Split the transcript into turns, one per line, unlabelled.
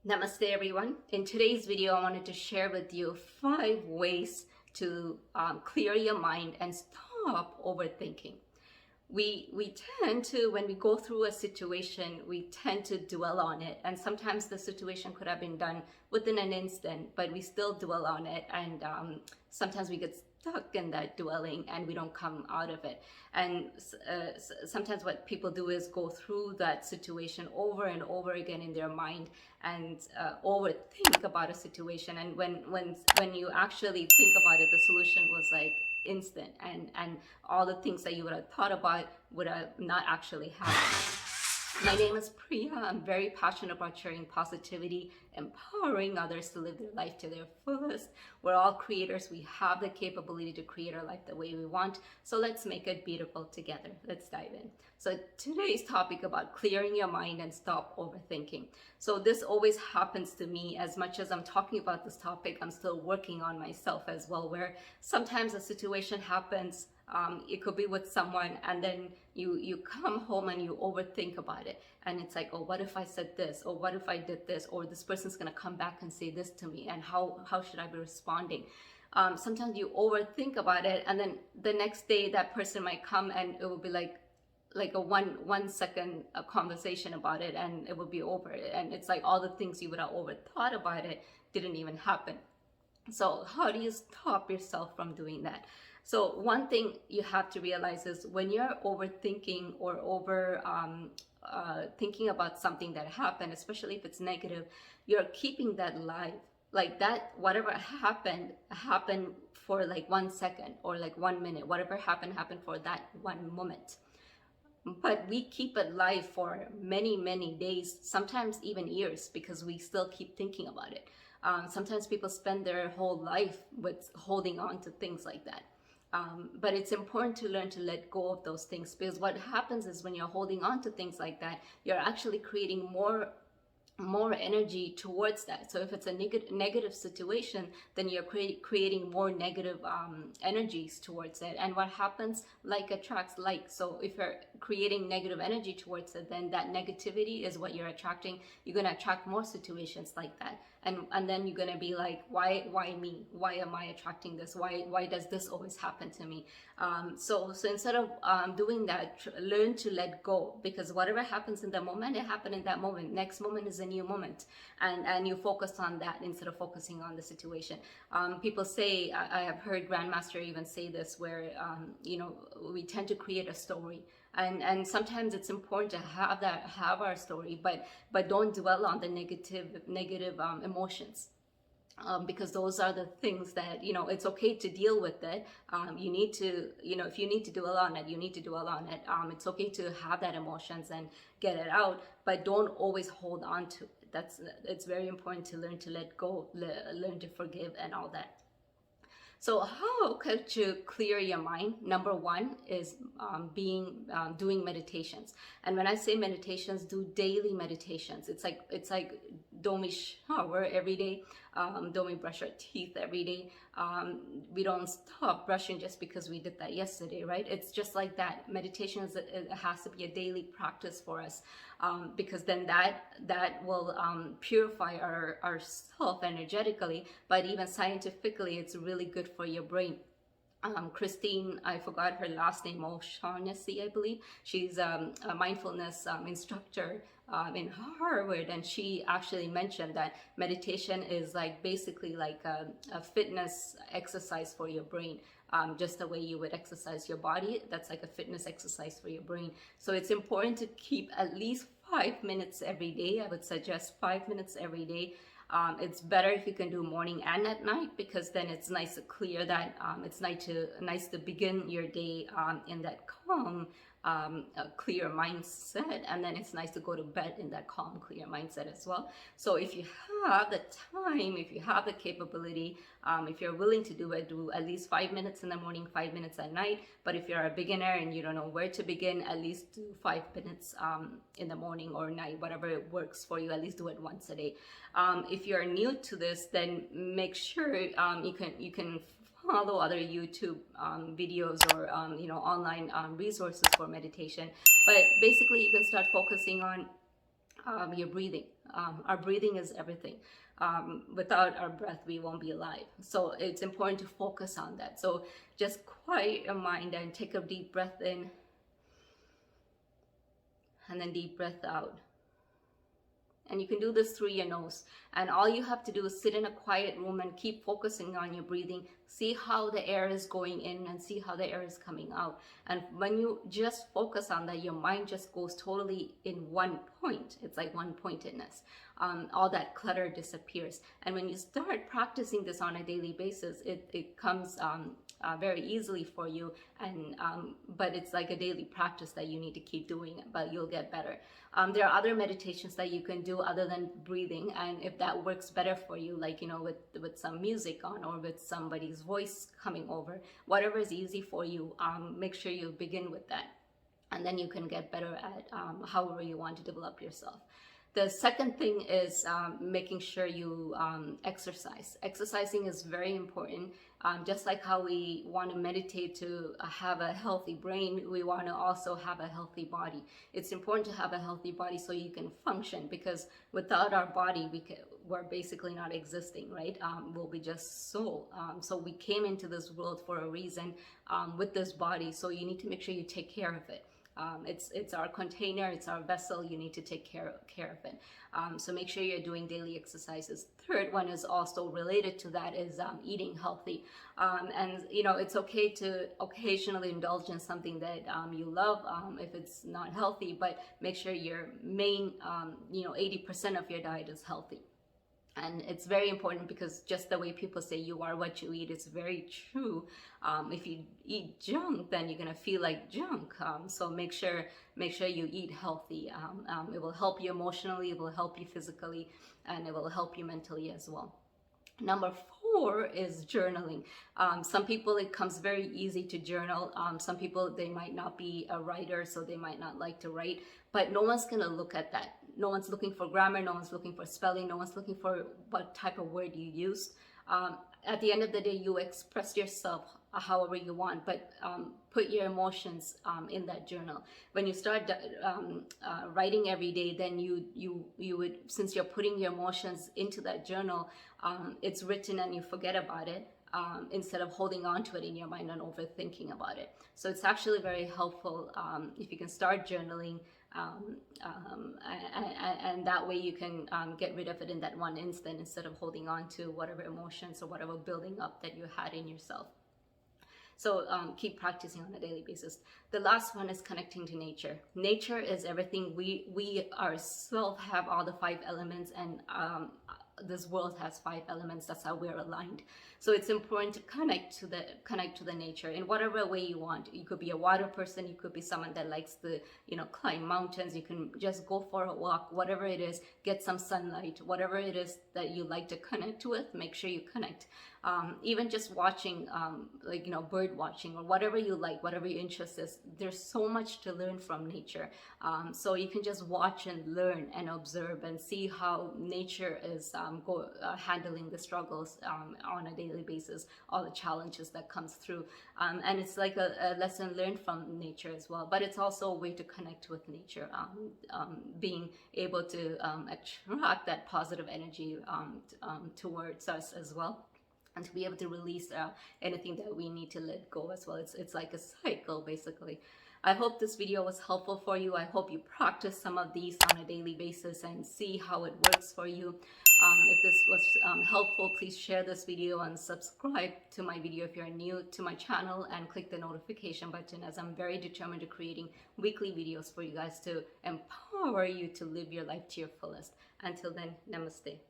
Namaste everyone. In today's video, I wanted to share with you 5 ways to clear your mind and stop overthinking. We tend to, when we go through a situation, we tend to dwell on it, and sometimes the situation could have been done within an instant, but we still dwell on it, and sometimes we get stuck in that dwelling and we don't come out of it. And sometimes what people do is go through that situation over and over again in their mind and overthink about a situation, and when you actually think about it, the solution was like instant, and all the things that you would have thought about would have not actually happened. My name is Priya. I'm very passionate about sharing positivity, empowering others to live their life to their fullest. We're all creators. We have the capability to create our life the way we want. So let's make it beautiful together. Let's dive in. So today's topic about clearing your mind and stop overthinking. So this always happens to me. As much as I'm talking about this topic, I'm still working on myself as well, where sometimes a situation happens. It could be with someone, and then you come home and you overthink about it, and it's like, oh, what if I said this, or what if I did this, or this person's gonna come back and say this to me, and how should I be responding? Sometimes you overthink about it, and then the next day that person might come and it will be like a one second conversation about it, and it will be over, and it's like all the things you would have overthought about it didn't even happen. So how do you stop yourself from doing that? So one thing you have to realize is when you're overthinking or thinking about something that happened, especially if it's negative, you're keeping that live. Like that, whatever happened for like 1 second or like 1 minute. Whatever happened for that one moment. But we keep it live for many days, sometimes even years, because we still keep thinking about it. Sometimes people spend their whole life with holding on to things like that. But it's important to learn to let go of those things, because what happens is when you're holding on to things like that, you're actually creating more energy towards that. So if it's a negative situation, then you're creating more negative energies towards it. And what happens, like attracts like. So if you're creating negative energy towards it, then that negativity is what you're attracting. You're going to attract more situations like that, and then you're going to be like, why me? Why am I attracting this? Why does this always happen to me? So instead of doing that, learn to let go, because whatever happens in the moment, it happened in that moment. Next moment is a new moment, and you focus on that instead of focusing on the situation. People say, I have heard Grandmaster even say this, where we tend to create a story, and sometimes it's important to have our story, but don't dwell on the negative emotions. Because those are the things that, it's okay to deal with it. You need to, if you need to dwell on it, you need to dwell on it. It's okay to have that emotions and get it out, but don't always hold on to it. It's very important to learn to let go, learn to forgive and all that. So how could you clear your mind? Number one is doing meditations. And when I say meditations, do daily meditations. It's like don't we shower every day? Don't we brush our teeth every day? We don't stop brushing just because we did that yesterday, right? It's just like that. Meditation it has to be a daily practice for us, because then that will purify our self energetically, but even scientifically, it's really good for your brain. Christine, I forgot her last name, O'Shaughnessy, I believe. She's a mindfulness instructor in Harvard, and she actually mentioned that meditation is basically like a fitness exercise for your brain. Just the way you would exercise your body, that's like a fitness exercise for your brain. So it's important to keep at least 5 minutes every day. I would suggest 5 minutes every day. It's better if you can do morning and at night, because then it's nice to clear that. It's nice to begin your day in that calm, clear mindset, and then it's nice to go to bed in that calm, clear mindset as well. So if you have the time, if you have the capability, if you're willing to do it, do at least 5 minutes in the morning, 5 minutes at night. But if you're a beginner and you don't know where to begin, at least do 5 minutes in the morning or night, whatever works for you. At least do it once a day. If you're new to this, then make sure you can follow other YouTube videos or online resources for meditation. But basically, you can start focusing on your breathing. Our breathing is everything. Without our breath, we won't be alive. So it's important to focus on that. So just quiet your mind and take a deep breath in, and then deep breath out. And you can do this through your nose. And all you have to do is sit in a quiet room and keep focusing on your breathing. See how the air is going in and see how the air is coming out. And when you just focus on that, your mind just goes totally in one point. It's like one pointedness. All that clutter disappears. And when you start practicing this on a daily basis, it comes very easily for you. And but it's like a daily practice that you need to keep doing, but you'll get better. There are other meditations that you can do other than breathing, and if that works better for you, like, you know, with some music on or with somebody's voice coming over, whatever is easy for you, make sure you begin with that, and then you can get better at however you want to develop yourself. The second thing is making sure you exercise. Exercising is very important. Just like how we want to meditate to have a healthy brain, we want to also have a healthy body. It's important to have a healthy body so you can function, because without our body, we're basically not existing, right? We'll be just soul. So we came into this world for a reason with this body, so you need to make sure you take care of it. It's our container, it's our vessel. You need to take care of it. So make sure you're doing daily exercises. Third one is also related to that, is eating healthy. And you know, it's okay to occasionally indulge in something that you love if it's not healthy, but make sure your main 80% of your diet is healthy. And it's very important, because just the way people say you are what you eat, it's very true. If you eat junk, then you're gonna feel like junk. So make sure you eat healthy. It will help you emotionally, it will help you physically, and it will help you mentally as well. Number 4 is journaling. Some people, it comes very easy to journal. Some people, they might not be a writer, so they might not like to write, but no one's gonna look at that. No one's looking for grammar, no one's looking for spelling, no one's looking for what type of word you used. At the end of the day, you express yourself however you want, but put your emotions in that journal. When you start writing every day, then you would, since you're putting your emotions into that journal, it's written and you forget about it, instead of holding on to it in your mind and overthinking about it. So it's actually very helpful if you can start journaling, and that way you can get rid of it in that one instant, instead of holding on to whatever emotions or whatever building up that you had in yourself. So keep practicing on a daily basis. The last one is connecting to nature. Nature is everything. We ourselves have all the 5 elements, and this world has 5 elements. That's how we're aligned. So it's important to connect to the nature in whatever way you want. You could be a water person, you could be someone that likes to, climb mountains. You can just go for a walk, whatever it is, get some sunlight, whatever it is that you like to connect with, make sure you connect. Even just watching, bird watching or whatever you like, whatever your interest is, there's so much to learn from nature. So you can just watch and learn and observe and see how nature is handling the struggles on a daily basis, all the challenges that comes through. And it's like a lesson learned from nature as well, but it's also a way to connect with nature, being able to attract that positive energy towards us as well, and to be able to release anything that we need to let go as well. It's like a cycle, basically. I hope this video was helpful for you. I hope you practice some of these on a daily basis and see how it works for you. If this was helpful, please share this video and subscribe to my video if you're new to my channel, and click the notification button, as I'm very determined to creating weekly videos for you guys to empower you to live your life to your fullest. Until then, namaste.